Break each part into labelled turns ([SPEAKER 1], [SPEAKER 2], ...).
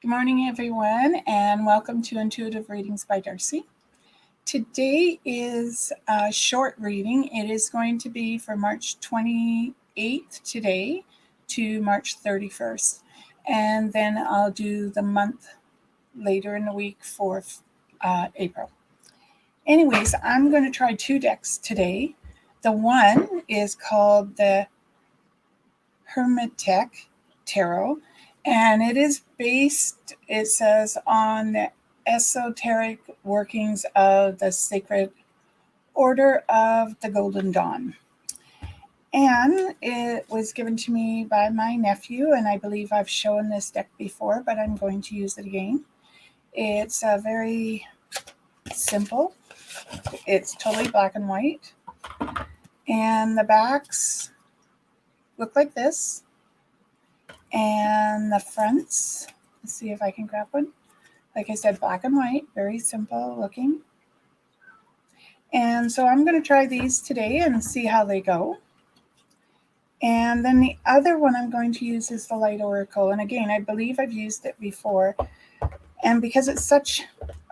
[SPEAKER 1] Good morning, everyone, and welcome to Intuitive Readings by Darcy. Today is a short reading. It is going to be from March 28th today to March 31st. And then I'll do the month later in the week for April. Anyways, I'm going to try two decks today. The one is called the Hermetic Tarot. And it is based, it says, on the esoteric workings of the Sacred Order of the Golden Dawn. And it was given to me by my nephew, and I believe I've shown this deck before, but I'm going to use it again. It's very simple. It's totally black and white. And the backs look like this. And the fronts, let's see if I can grab one. Like I said, black and white, very simple looking. And so I'm going to try these today and see how they go. And then the other one I'm going to use is the Light Oracle. And again, I believe I've used it before. And because it's such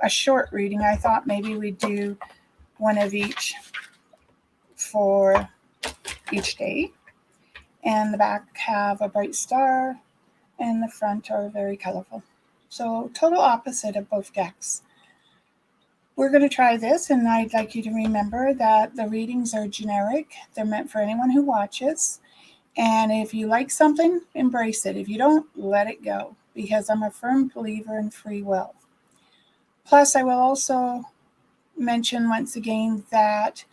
[SPEAKER 1] a short reading, I thought maybe we'd do one of each for each day. And the back have a bright star, and the front are very colorful. So total opposite of both decks. We're going to try this, and I'd like you to remember that the readings are generic. They're meant for anyone who watches. And if you like something, embrace it. If you don't, let it go, because I'm a firm believer in free will. Plus, I will also mention once again that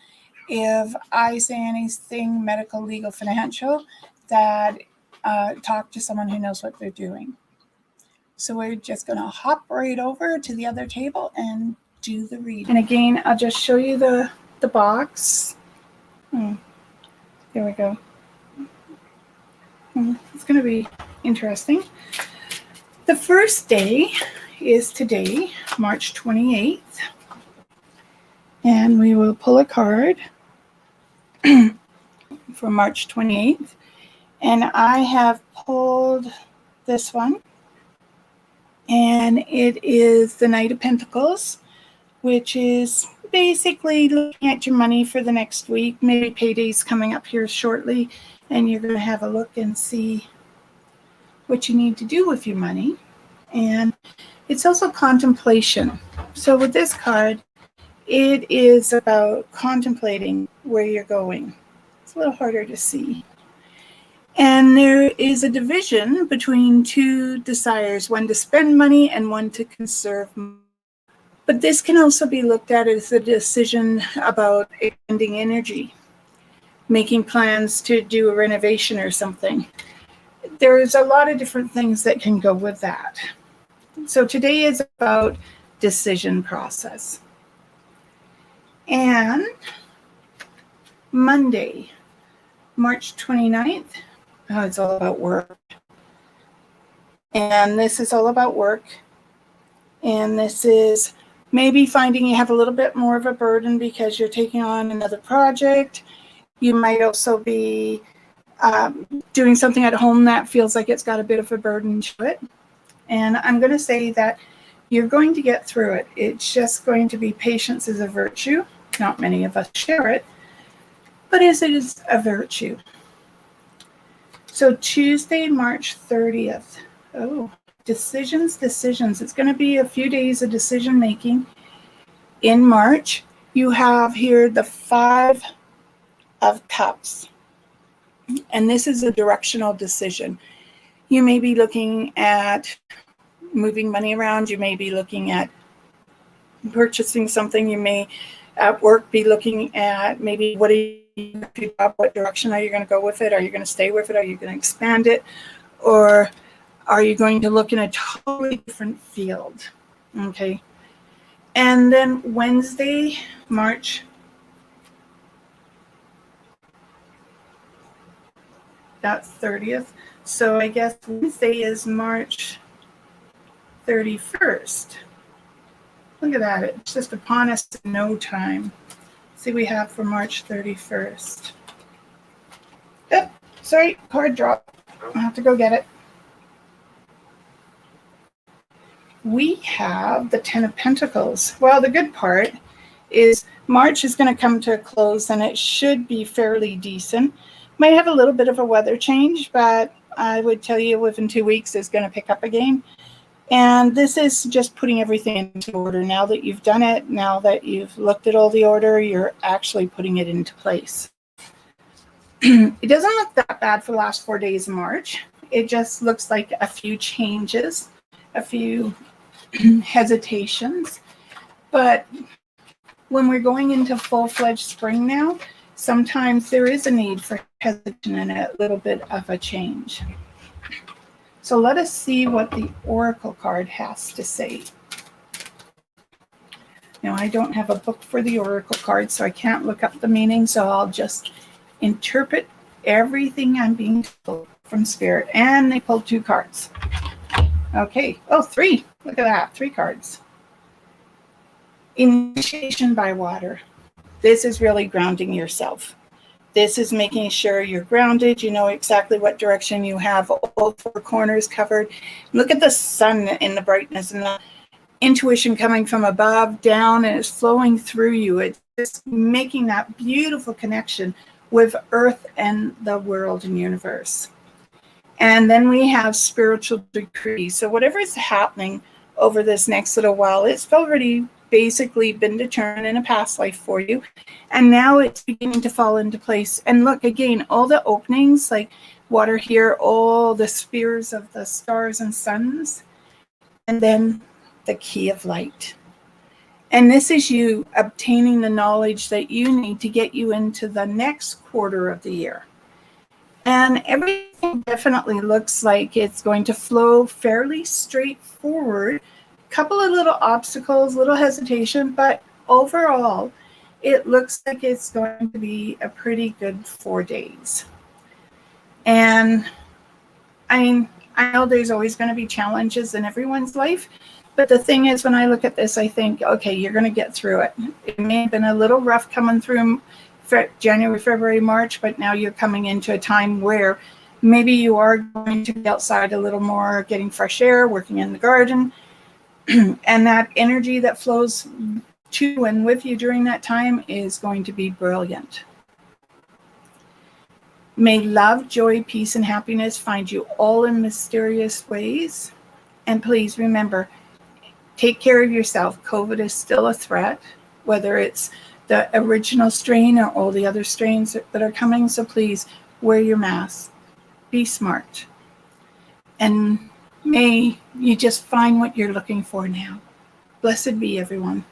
[SPEAKER 1] if I say anything medical, legal, financial, that talk to someone who knows what they're doing. So we're just going to hop right over to the other table and do the reading. And again, I'll just show you the box. There we go. It's going to be interesting. The first day is today, March 28th. And we will pull a card for March 28th. And I have pulled this one. And it is the Knight of Pentacles, which is basically looking at your money for the next week. Maybe payday's coming up here shortly. And you're going to have a look and see what you need to do with your money. And it's also contemplation. So with this card, it is about contemplating where you're going. It's a little harder to see. And there is a division between two desires, one to spend money and one to conserve money. But this can also be looked at as a decision about expending energy, making plans to do a renovation or something. There's a lot of different things that can go with that. So today is about decision process. And Monday, March 29th, it's all about work. And this is all about work. And this is maybe finding you have a little bit more of a burden because you're taking on another project. You might also be doing something at home that feels like it's got a bit of a burden to it. And I'm going to say that you're going to get through it. It's just going to be patience is a virtue. Not many of us share it, but it is a virtue. So Tuesday, March 30th. Oh, decisions. It's going to be a few days of decision making. In March, you have here the 5 of Cups. And this is a directional decision. You may be looking at moving money around. You may be looking at purchasing something. You may at work be looking at maybe what direction are you going to go with it? Are you going to stay with it? Are you going to expand it? Or are you going to look in a totally different field? Okay. And then Wednesday, March. That's 30th. So I guess Wednesday is March 31st. Look at that. It's just upon us in no time. See, we have for March 31st. Yep. Sorry, card drop. I'll have to go get it. we have the Ten of Pentacles. Well, the good part is March is going to come to a close and it should be fairly decent. Might have a little bit of a weather change, but I would tell you within 2 weeks it's going to pick up again. And this is just putting everything into order. Now that you've done it, now that you've looked at all the order, you're actually putting it into place. It doesn't look that bad for the last 4 days of March. It just looks like a few changes, a few hesitations. But when we're going into full-fledged spring now, sometimes there is a need for hesitation and a little bit of a change. So let us see what the Oracle card has to say. Now, I don't have a book for the Oracle card, so I can't look up the meaning, so I'll just interpret everything I'm being told from Spirit. And they pulled 2 cards. Okay. Oh, 3. Look at that. 3 cards. Initiation by water. This is really grounding yourself. This is making sure you're grounded. You know exactly what direction you have all 4 corners covered. Look at the sun in the brightness and the intuition coming from above down, and it's flowing through you. It's just making that beautiful connection with Earth and the world and universe. And then we have spiritual decree. So whatever is happening over this next little while, it's already basically been determined in a past life for you. And now it's beginning to fall into place. And look, again, all the openings, like water here, all the spheres of the stars and suns, and then the key of light. And this is you obtaining the knowledge that you need to get you into the next quarter of the year. And everything definitely looks like it's going to flow fairly straightforward. Couple of little obstacles, little hesitation, but overall, it looks like it's going to be a pretty good 4 days. And I mean, I know there's always going to be challenges in everyone's life, but the thing is, when I look at this, I think, okay, you're going to get through it. It may have been a little rough coming through January, February, March, but now you're coming into a time where maybe you are going to be outside a little more, getting fresh air, working in the garden. And that energy that flows to and with you during that time is going to be brilliant. May love, joy, peace, and happiness find you all in mysterious ways. And please remember, take care of yourself. COVID is still a threat, whether it's the original strain or all the other strains that are coming. So please wear your mask. Be smart. And may you just find what you're looking for now. Blessed be, everyone.